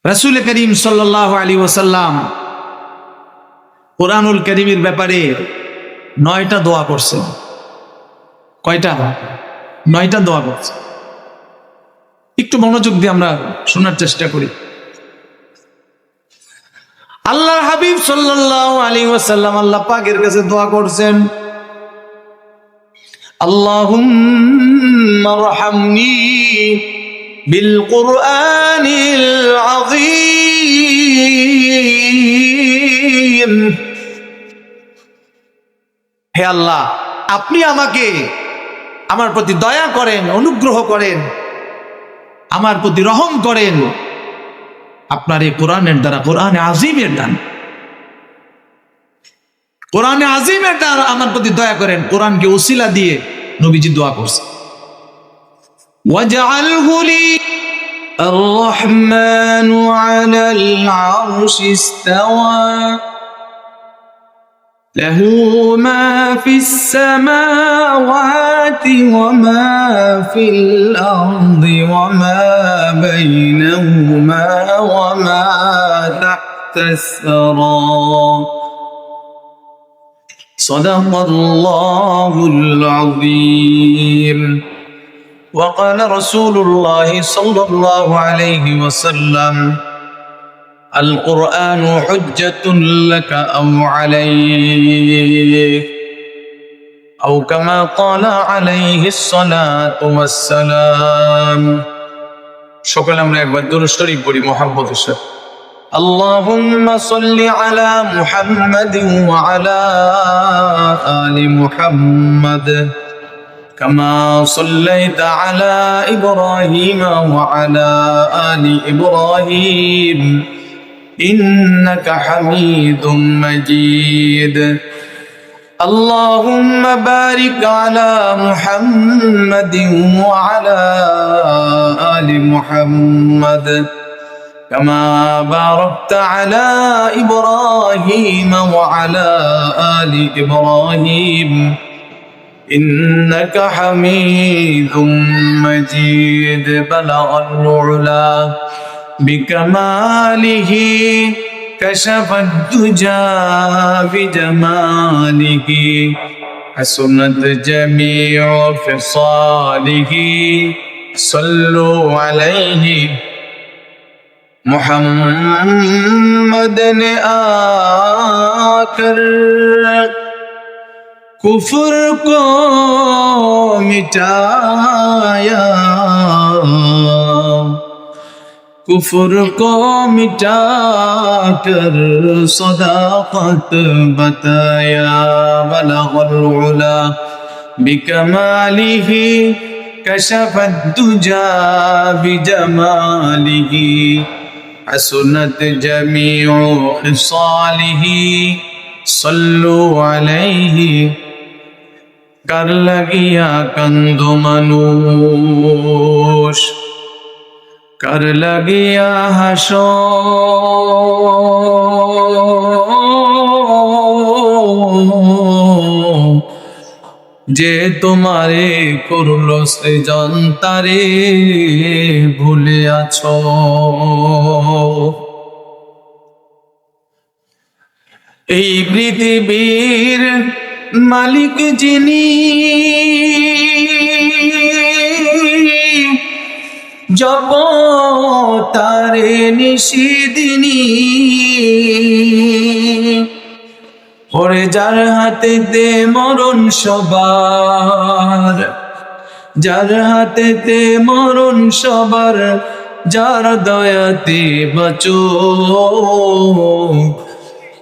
রাসূল করিম সাল্লাল্লাহু আলাইহি ওয়াসাল্লাম কুরআনুল কারীমের ব্যাপারে 9টা দোয়া করছেন। কয়টা? 9টা দোয়া করছেন। একটু মনোযোগ দিয়ে আমরা শোনার চেষ্টা করি। আল্লাহর হাবিব সাল্লাল্লাহু আলাইহি ওয়াসাল্লাম আল্লাহ পাকের কাছে দোয়া করছেন, আল্লাহুম্মা রহমনি বিল কুরআনিল আযীম। হে আল্লাহ, আপনি আমাকে আমার প্রতি দয়া করেন, অনুগ্রহ করেন, আমার প্রতি রহম করেন আপনার এই কোরআনের দ্বারা, কোরআনে আযীমের দ্বারা, কোরআনে আযীমের দ্বারা আমার প্রতি দয়া করেন। কোরআনকে ওসিলা দিয়ে নবীজি দোয়া করছে, ওয়াজআলহু লি আর-রাহমানু আলাল আরশি ইসতাওয়া লাহু মা ফিস সামাওয়াতি ওয়া মা ফিল আরদি ওয়া মা বাইনাহুমা ওয়া মা তাহতাস সারা। সাদাকাল্লাহুল আযীম। وقال رسول الله صلى الله عليه وسلم القرآن حجة لك أو عليك أو كما قال عليه الصلاة والسلام। সকলে আমরা একবার দুরূদ শরীফ পড়ি মুহাব্বতের সাথে। اللهم صل على محمد وعلى آل محمد كما صليت على إبراهيم وعلى آل إبراهيم إنك حميد مجيد. اللهم بارك على محمد وعلى آل محمد كما باركت على إبراهيم وعلى آل إبراهيم إنك حميد مجيد. بلغ العلا بكماله كشف الدجى بجماله حسنت جميع خصاله صلوا عليه محمد نے آکر کفر کو مٹایا، کفر کو مٹا کر صداقت بتایا. بلغ العلا بکمالہ كشف الدجى بجماله حسنت جميع خصاله صلوا عليه. کر لگیا کند منوش، کر لگیا حشر، যে তোমারে করলো সৃজন তারে ভুলে আছো। এই পৃথিবীর মালিক যিনি, জগতারে নিশিদিনী, ওরে যার হাতেতে মরণ সবার, যার হাতেতে মরণ সবার, যার দয়াতে বাঁচো।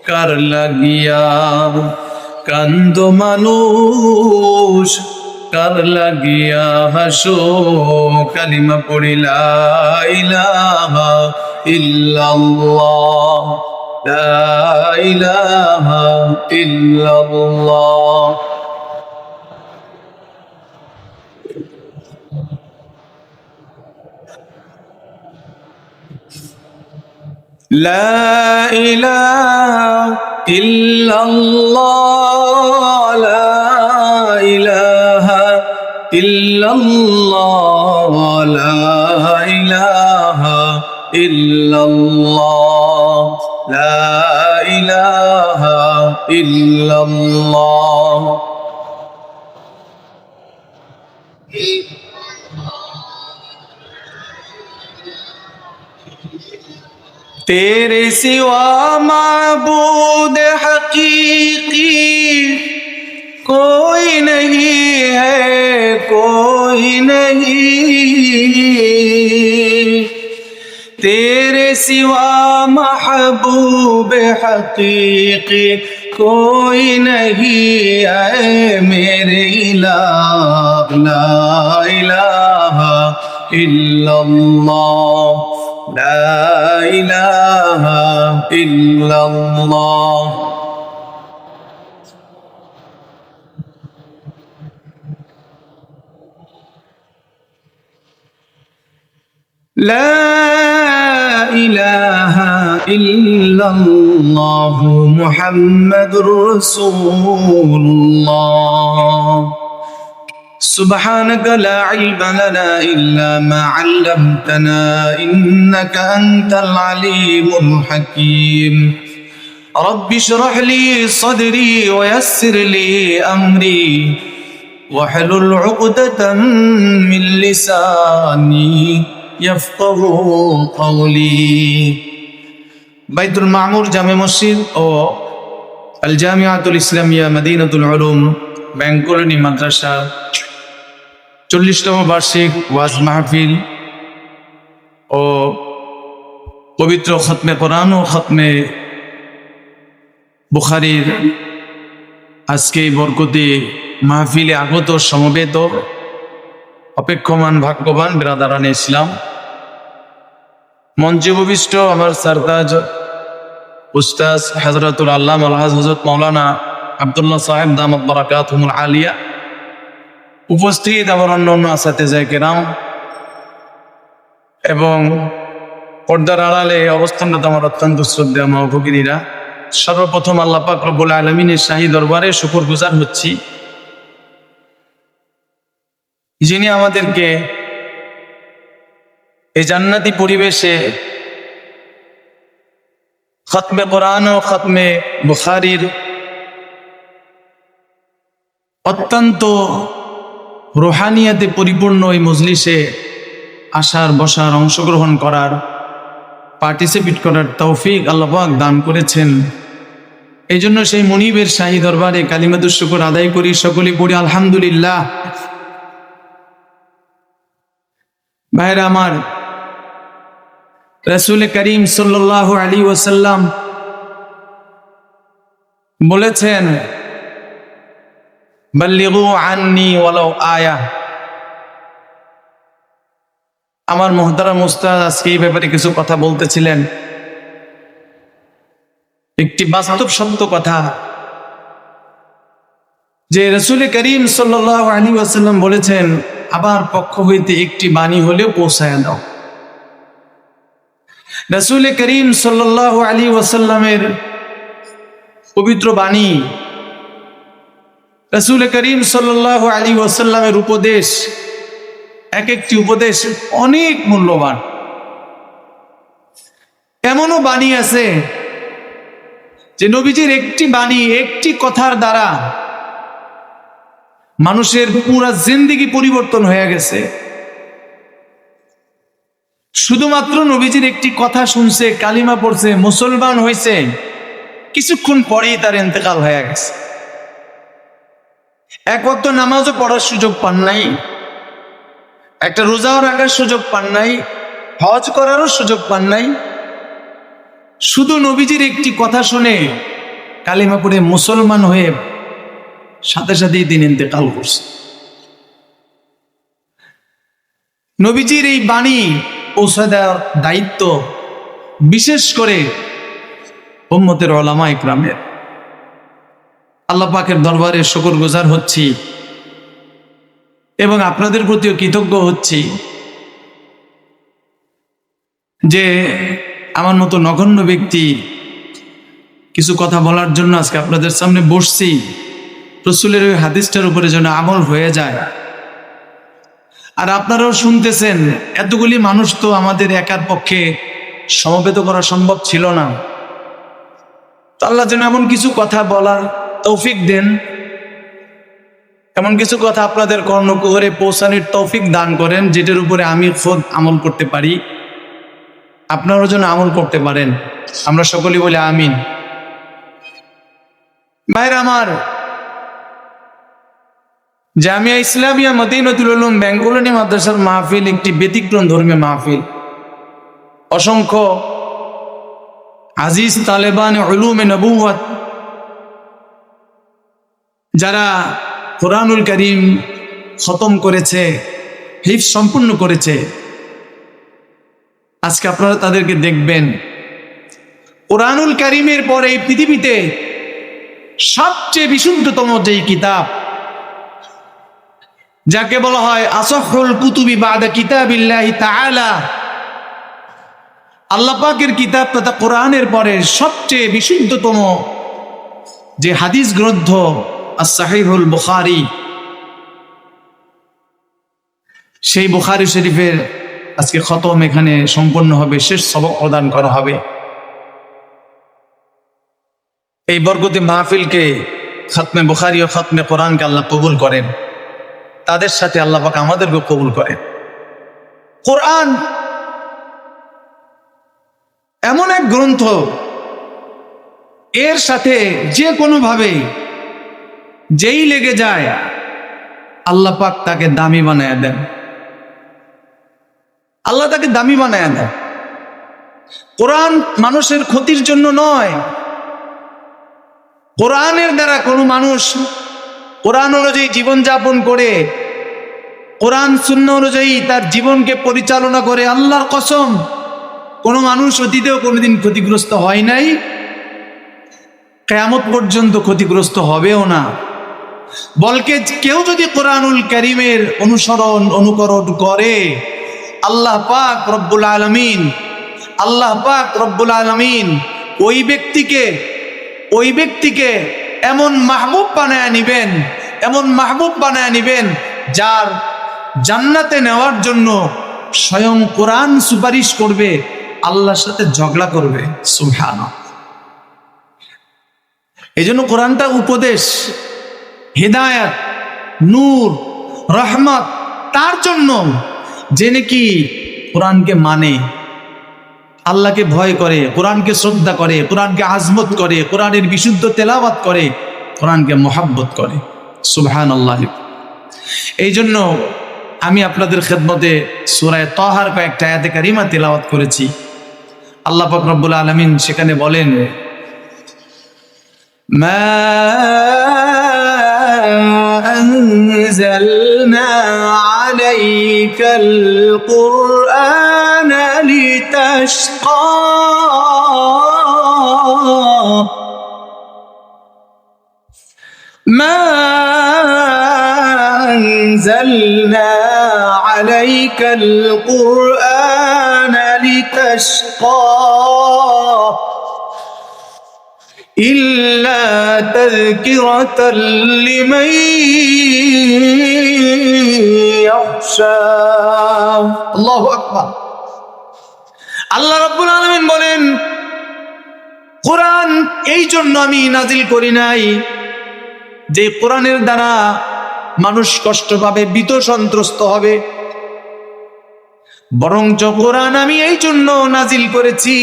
কার লাগিয়া কান্দ মানুষ, কার লাগিয়া হাসো। কালিমা পড়ি লা ইলাহা ইল্লাল্লাহ, লা ইলাহা ইল্লাল্লাহ। লা ইলাহা ইল্লাল্লাহ, লা ইলাহা ইল্লাল্লাহ, লা ইলাহা ইল্লাল্লাহ, লা ইলাহা ইল্লাল্লাহ। तेरे सिवा माबूद हकीकी कोई नहीं है, कोई नहीं। तेरे सिवा महबूब हकीकी कोई नहीं है मेरे इलाह, ला इलाहा इल्लल्लाह, ला इलाहा इल्लल्लाह। لا إله إلا الله محمد رسول الله سبحانك لا علم لنا إلا ما علمتنا إنك أنت العليم الحكيم رب اشرح لي صدري ويسر لي أمري واحلل عقدة من لساني يفقهوا قولي। বাইতুল মামুর জামে মসজিদ ও আল জামিয়াতুল ইসলামিয়া মদিনাতুল উলুম ব্যাংক কলোনি মাদ্রাসা 40তম বার্ষিক ওয়াজ মাহফিল ও পবিত্র খতমে কোরআন ও খতমে বুখারীর আজকে বরকতি মাহফিলে আগত সমবেত অপেক্ষমান ভাগ্যবান বিরাদারান ইসলাম, মঞ্চে উপবিষ্ট আমার সরতাজ উস্তাজ হযরতুল আল্লামা আলহাজ হযরত মাওলানা আব্দুল্লাহ সাহেব দামাত বারাকাতুহুল আলিয়া, উপস্থিত আমার অন্যান্য আসাতেজায়ে কেরাম এবং পর্দার আড়ালে অবস্থানরত আমার অত্যন্ত শ্রদ্ধেয় মা ভগিনীরা, সর্বপ্রথম আল্লাহ পাক রব্বুল আলামিনের শাহী দরবারে শুকরগুজার হচ্ছি যিনি আমাদেরকে এই জান্নাতি পরিবেশে খতমে কোরআন ও খতমে বুখারীর অত্যন্ত রুহানিয়াতে পরিপূর্ণ এই মজলিসে আসার, বসার, অংশগ্রহণ করার, পার্টিসিপেট করার তৌফিক আল্লাহ পাক দান করেছেন। এই জন্য সেই মুনিবের শাহী দরবারে কালিমাতুশ শুকর আদায় করি, সকলে পড়ি আলহামদুলিল্লাহ। ভাইরা আমার, রাসূল করিম সাল্লাল্লাহু আলাইহি ওয়াসাল্লাম বলেছেন, বাল্লিগু আন্নি ওয়ালাউ আয়া। আমার মুহতারাম উস্তাদ আজকে এই ব্যাপারে কিছু কথা বলতেছিলেন, একটি বাস্তব সত্য কথা যে রাসূল করিম সাল্লাল্লাহু আলাইহি ওয়াসাল্লাম বলেছেন, আবার পক্ষ হইতে একটি বাণী হলেও পৌঁছায়া দাও। রাসূল করিম সাল্লাল্লাহু আলাইহি ওয়াসাল্লামের পবিত্র বাণী, রাসূল করিম সাল্লাল্লাহু আলাইহি ওয়াসাল্লামের উপদেশ, এক একটি উপদেশ অনেক মূল্যবান। এমনও বাণী আছে যে নবীজির একটি বাণী, একটি কথার দ্বারা মানুষের পুরা জিন্দেগি পরিবর্তন হয়ে গেছে। শুধুমাত্র নবীজির একটি কথা শুনছে, কালিমা পড়ছে, মুসলমান হয়েছে, কিছুক্ষণ পরেই তার ইন্তেকাল হয়ে গেছে। এক ওয়াক্ত নামাজও পড়ার সুযোগ পান নাই, একটা রোজাও রাখার সুযোগ পান নাই, হজ করারও সুযোগ পান নাই। শুধু নবীজির একটি কথা শুনে কালিমা পড়ে মুসলমান হয়ে সাথে সাথেই তিনি ইন্তেকাল করছে। নবীজির এই বাণী পৌঁছে দেওয়ার দায়িত্ব বিশেষ করে উম্মতের উলামা ইকরামের। আল্লাহ পাকের দরবারে শুকরগুজার হচ্ছি এবং আপনাদের প্রতিও কৃতজ্ঞ হচ্ছি যে আমার মতো নগণ্য ব্যক্তি কিছু কথা বলার জন্য আজকে আপনাদের সামনে বসছি। রাসূলের ওই হাদিসটার উপরে যেন আমল হয়ে যায়। আর আপনারাও শুনতেছেন, এতগুলি মানুষ তো আমাদের একার পক্ষে সমবেত করা সম্ভব ছিল না। তো আল্লাহ যেন এমন কিছু কথা বলার তৌফিক দেন, এমন কিছু কথা আপনাদের কর্ণকুহরে পৌঁছানোর তৌফিক দান করেন, যেটার উপরে আমি খোদ আমল করতে পারি, আপনারাও যেন আমল করতে পারেন। আমরা সকলেই বলি আমিন। ভাইরা আমার, জামিয়া ইসলামিয়া মদিনাতুল উলুম বেঙ্গলুরু মাদ্রাসার মাহফিল একটি ব্যতিক্রম ধর্মীয় মাহফিল। অসংখ্য আজিজ তালেবান উলুমে নবুওয়াত যারা কোরআনুল কারীম খতম করেছে, হিফজ সম্পূর্ণ করেছে, আজকে আপনারা তাদেরকে দেখবেন। কোরআনুল কারীমের পরে এই পৃথিবীতে সবচেয়ে বিশুদ্ধতম যেই কিতাব, যাকে বলা হয় আসহুল কুতুবি বাদা কিতাবিল্লাহি তাআলা, আল্লাহ পাকের কিতাব তথা কোরআনের পরে সবচেয়ে বিশুদ্ধতম যে হাদিস গ্রন্থ as-সাহিহুল বুখারী, সেই বুখারী শরীফের আজকে খতম এখানে সম্পন্ন হবে, শেষ সবক প্রদান করা হবে। এই বরকতি মাহফিলকে খতমে বুখারী ও খতমে কোরআনকে আল্লাহ কবুল করেন, তাদের সাথে আল্লাহ পাক আমাদেরকে কবুল করেন। কোরআন এমন এক গ্রন্থ, এর সাথে যে কোনো ভাবে যেই লেগে যায় আল্লাহ পাক তাকে দামি বানায় দেন, আল্লাহ তাকে দামি বানায় দেন। কোরআন মানুষের ক্ষতির জন্য নয়। কোরআনের দ্বারা কোনো মানুষ কোরআন অনুযায়ী জীবনযাপন করে, কোরআন সুন্নাহ অনুযায়ী তার জীবনকে পরিচালনা করে, আল্লাহর কসম কোনো মানুষ অতীতেও কোনোদিন ক্ষতিগ্রস্ত হয় নাই, কিয়ামত পর্যন্ত ক্ষতিগ্রস্ত হবেও না। বলকে কেউ যদি কোরআনুল কারীমের অনুসরণ অনুকরণ করে, আল্লাহ পাক রব্বুল আলামিন ওই ব্যক্তিকে এমন মাহবুব বানায় নিবেন, যার জান্নাতে নেওয়ার জন্য স্বয়ং কোরআন সুপারিশ করবে, আল্লাহর সাথে ঝগড়া করবে। সুবহানাল্লাহ। এই জন্য কোরআনটা উপদেশ, হিদায়াত, নূর, রহমত তার জন্য যে নাকি কোরআনকে মানে, আল্লাহকে ভয় করে, কোরআনকে শ্রদ্ধা করে, কোরআনকে আজমত করে, কোরআনের বিশুদ্ধ তেলাওয়াত করে, কোরআনকে মহাব্বত করে। সুবহানাল্লাহ। এই জন্য আমি আপনাদের খেদমতে সূরা তাহার কয়েকটা আয়াতে কারিমা তেলাওয়াত করেছি। আল্লাহ পাক রব্বুল আলামিন সেখানে বলেন, মা আনজালনা আলাইকাল কুরআনা লিতাশকা মা আনজালনা আলাইকাল কুরআনা লিতাশকা ইল্লা তাযকিরাতাল লিমান ইয়াখশা। আল্লাহু আকবার। আল্লাহ রাব্বুল আলামিন বলেন, কোরআন এই জন্য আমি নাজিল করি নাই যে কোরআনের দ্বারা মানুষ কষ্ট পাবে, ভীত সন্ত্রস্ত হবে, বরঞ্চ কোরআন আমি এই জন্য নাজিল করেছি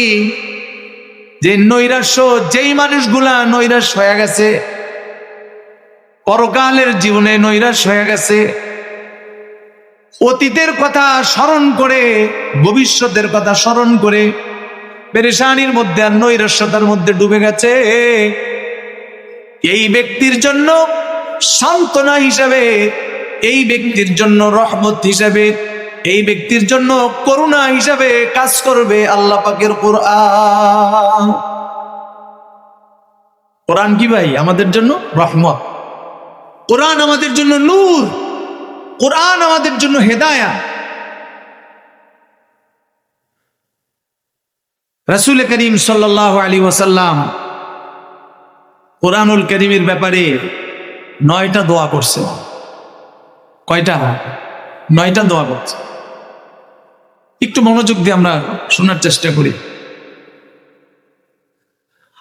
যে নৈরাশ্য, যেই মানুষগুলা নৈরাশ হয়ে গেছে, পরকালের জীবনে নৈরাশ হয়ে গেছে, অতীতের কথা স্মরণ করে, ভবিষ্যতের কথা স্মরণ করে পেরেশানির মধ্যে আর নৈরাশ্যতার মধ্যে ডুবে গেছে, এই ব্যক্তির জন্য সান্ত্বনা হিসাবে, এই ব্যক্তির জন্য রহমত হিসাবে, এই ব্যক্তির জন্য করুণা হিসাবে কাজ করবে আল্লাহ পাকের কোরআন। কোরআন কি ভাই? আমাদের জন্য রহমত, কোরআন আমাদের জন্য নূর, কোরআন আমাদের জন্য হেদায়াত। রাসূল করিম সাল্লাল্লাহু আলাইহি ওয়াসাল্লাম কোরআনুল কারীমের ব্যাপারে 9টা দোয়া করছে। কয়টা? 9টা দোয়া করছে। একটু মনোযোগ দিয়ে আমরা শোনার চেষ্টা করি।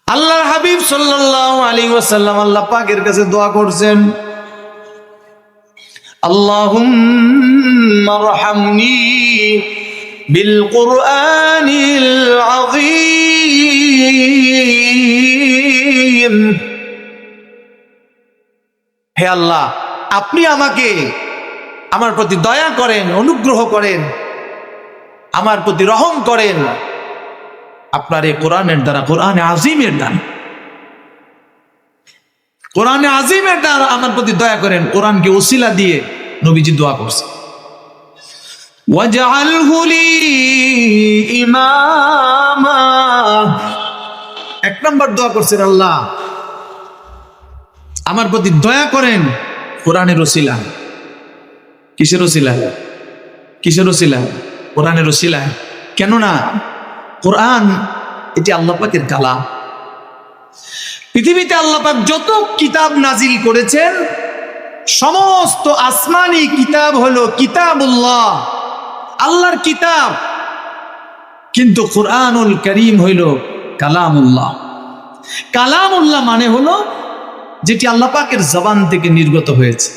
আল্লাহর হাবিব সাল্লাল্লাহু আলাইহি ওয়াসাল্লাম আল্লাহ পাকের কাছে দোয়া করছেন, আল্লাহুম্মা রহমনি বিল কুরআনিল আযীম। হে আল্লাহ, আপনি আমাকে আমার প্রতি দয়া করেন, অনুগ্রহ করেন, আমার প্রতি রহম করেন আপনার এই কোরআনের দ্বারা, কোরআনে আজিমের দ্বারা, কোরআনে আজিমের দ্বারা আমার প্রতি দয়া করেন। কোরআনকে ওসিলা দিয়ে নবীজি দোয়া করছে, ওয়াজআলহু লি ইমামা। এক নম্বর দোয়া করছেন, আল্লাহ আমার প্রতি দয়া করেন কোরআনের ওসিলা। কিসের ওসিলা? কিসের ওসিলা? কোরআনের ওসিলা। কেননা কোরআন এটি আল্লাহ পাকের কালাম। পৃথিবীতে আল্লাহ পাক যত কিতাব নাজিল করেছেন সমস্ত আসমানি কিতাব হলো কিতাবুল্লাহ, আল্লাহর কিতাব, কিন্তু কোরআনুল কারীম হইল কালামুল্লাহ। কালামুল্লাহ মানে হলো যেটি আল্লাহ পাকের জবান থেকে নির্গত হয়েছে,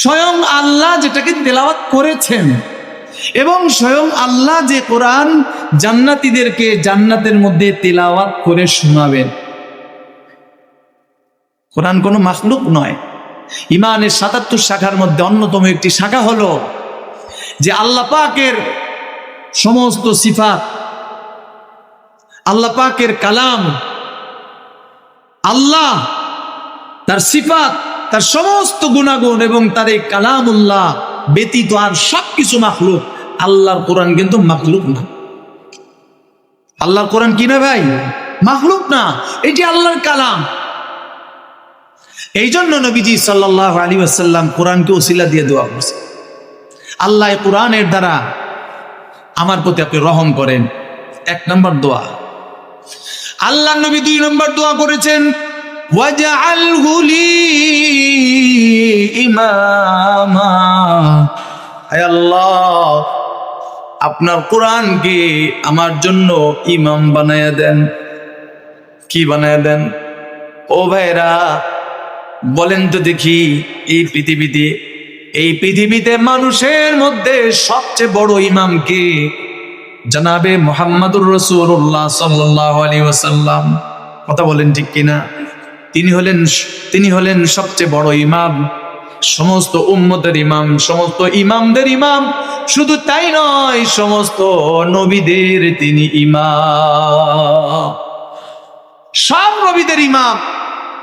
স্বয়ং আল্লাহ যেটাকে তেলাওয়াত করেছেন, এবং স্বয়ং আল্লাহ যে কোরআন জান্নাতীদেরকে জান্নাতের মধ্যে তেলাওয়াত করে শোনাবেন। কোরআন কোনো মাখলুক নয়। ইমানের ৭৭ শাখার মধ্যে অন্যতম একটি শাখা হলো যে আল্লাহ পাকের সমস্ত সিফাত, আল্লাহ পাকের কালাম, আল্লাহ তার সিফাত, তার সমস্ত গুণাগুণ এবং তার এই কালামুল্লাহ ব্যতীত আর সবকিছু মাখলুক। আল্লাহর কোরআন কিন্তু মাখলুক না। আল্লাহর কোরআন কি না ভাই? মাখলুক না, এটি আল্লাহর কালাম। এই জন্য নবীজি সাল্লাল্লাহু আলাইহি ওয়াসাল্লাম কোরআনকে ওসিলা দিয়ে দোয়া করছেন, আল্লাহ কোরআনের দ্বারা আমার প্রতি আপনি রহম করেন। এক নম্বর দোয়া। আল্লাহ নবী ২ নম্বর দোয়া করেছেন, ওয়াজআলহু লি ইমামা। হে আল্লাহ, আপনার কোরআনকে আমার জন্য ইমাম বানায়া দেন। কি বানায়া দেন? ও ভাইরা বলেন তো দেখি, এই পৃথিবীতে মানুষের মধ্যে সবচেয়ে বড় ইমাম কে? জনাবে মুহাম্মদুর রাসূলুল্লাহ সাল্লাল্লাহু আলাইহি ওয়াসাল্লাম। কথা বলেন ঠিক কিনা? তিনি হলেন সবচেয়ে বড় ইমাম, সমস্ত উম্মতের ইমাম, সমস্ত ইমামদের ইমাম। শুধু তাই নয়, সমস্ত নবীদের তিনি ইমাম, সব নবীদের ইমাম।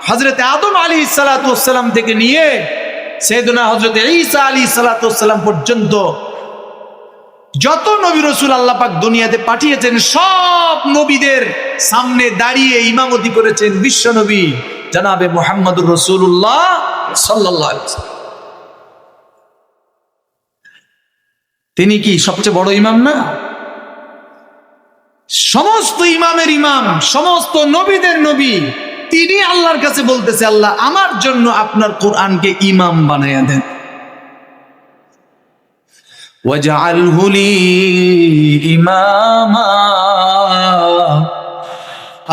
হযরতে আদম আলাইহিস সালাতু ওয়াস সালাম থেকে নিয়ে সাইয়েদনা হযরতে ঈসা আলাইহিস সালাতু ওয়াস সালাম পর্যন্ত যত নবী রাসূল আল্লাহ পাক দুনিয়াতে পাঠিয়েছেন, সব নবীদের সামনে দাঁড়িয়ে ইমামতি করেছেন বিশ্ব নবী জনাবে মুহাম্মদুর রাসূলুল্লাহ সাল্লাল্লাহু আলাইহি ওয়াসাল্লাম। তিনি কি সবচেয়ে বড় ইমাম না? সমস্ত ইমামের ইমাম, সমস্ত নবীদের নবী। তিনি আল্লাহর কাছে বলতেছে, আল্লাহ আমার জন্য আপনার কোরআনকে ইমাম বানায়া দেন। ওয়াজআলহু লি ইমামা।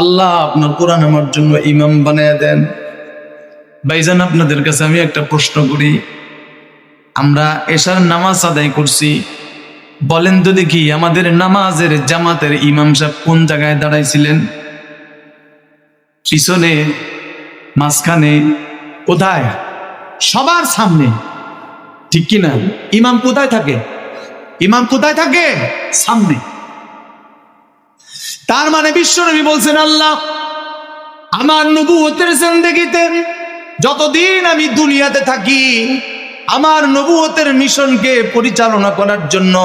আল্লাহ আপনার কোরআন আমার জন্য ইমাম বানায়া দেন। ভাইজান, আপনাদের কাছে আমি একটা প্রশ্ন করি, আমরা এশার নামাজ আদায় করছি, বলেন তো দেখি আমাদের নামাজের জামাতের ইমাম সাহেব কোন জায়গায় দাঁড়াইছিলেন? পিছনে, মাঝখানে, কোথায়? সবার সামনে, ঠিক কিনা? ইমাম কোথায় থাকে? ইমাম কোথায় থাকে? সামনে। তার মানে বিশ্বনবী বলছেন, আল্লাহ আমার নবুয়তের জিন্দেগিতে যতদিন আমি দুনিয়াতে থাকি, আমার নবুয়তের মিশনকে পরিচালনা করার জন্য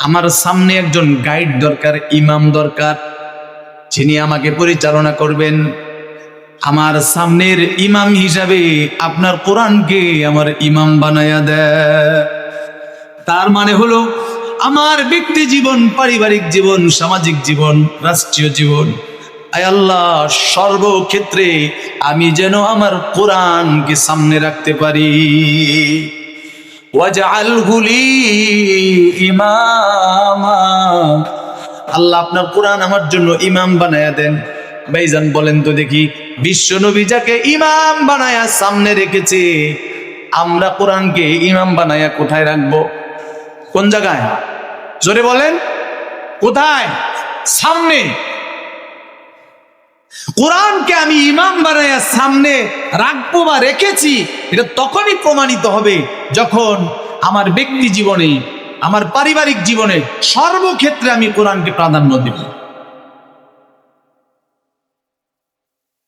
আমার সামনে একজন গাইড দরকার, ইমাম দরকার, যিনি আমাকে পরিচালনা করবেন। আমার সামনের ইমাম হিসাবে আপনার কোরআনকে আমার ইমাম বানায়া দেয়। তার মানে হলো আমার ব্যক্তি জীবন, পারিবারিক জীবন, সামাজিক জীবন, রাষ্ট্রীয় জীবন, আয় আল্লাহ সর্বক্ষেত্রে আমি যেন আমার কোরআনকে সামনে রাখতে পারি। ওয়াজআলহু লি ইমামা। আল্লাহ আপনার কোরআন আমার জন্য ইমাম বানায়া দেন। ভাইজান বলেন তো দেখি, বিশ্ব নবী যাকে ইমাম বানায়া সামনে রেখেছে, আমরা কোরআনকে ইমাম বানায়া কোথায় রাখবো? কোন জায়গায়? জোরে বলেন, কোথায়? সামনে। কোরআনকে আমি ইমাম বানায়া সামনে রাখবো বা রেখেছি, এটা তখনই প্রমাণিত হবে যখন আমার ব্যক্তি জীবনে, আমার পারিবারিক জীবনে, সর্বক্ষেত্রে আমি কোরআনকে প্রাধান্য দেব।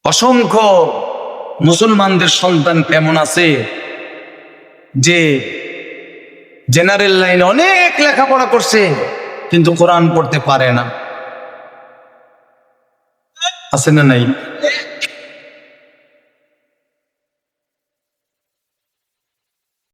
অসংখ্য মুসলমানদের সন্তান এমন আছে যে জেনারেল লাইনে অনেক লেখাপড়া করছে কিন্তু কোরআন পড়তে পারে না। আছে না নাই?